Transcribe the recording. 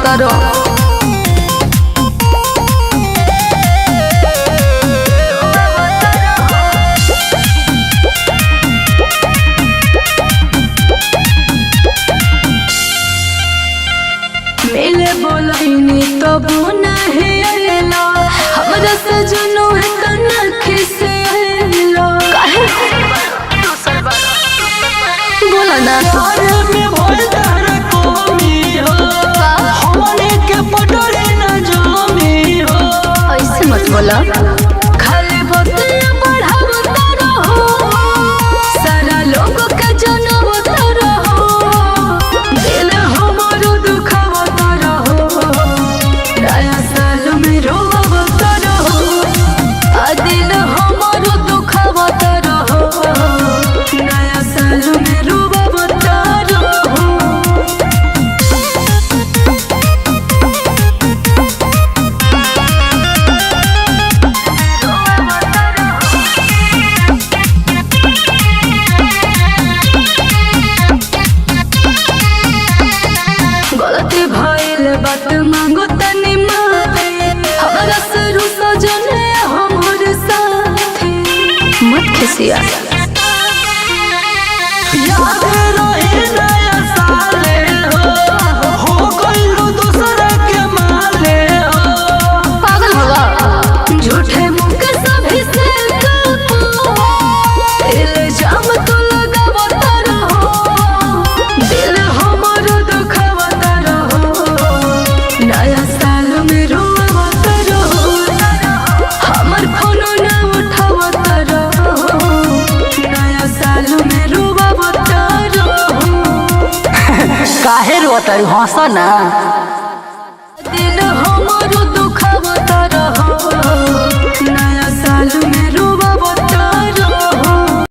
तारो। मिले बोलनी तो बुना है अलेला हमरा से जुनू है कनख से अलेला बोला ना में भोल दर कोमी हो हमने के पटोरे न जमी हो। ऐसे मत बोला खाली बतिया बढ़ावता रहो सारा लोगों के जनवता रहो दिल हमारो दुखावता रहो नया साल में रोवता रहो दिल हमारो दुखावता रहो नया साल में रोवता रहो। गलती भइल बात मांगो तनी माफी हमरा से रुसो जने हमर साथी मत खिसिया याद रहे नया साले हो गइलू दूसरा के माले हो। पागल होगा झूठे मुंह के सभी से कपो इल्जाम तो लगावता रहो दिल हमर दुखावता रहो नया साल में रोवता रहो हमर फोन ना उठावता रहो नया साल में रोवता रहो। काहे रोता हंस ना दिल हमर दुखा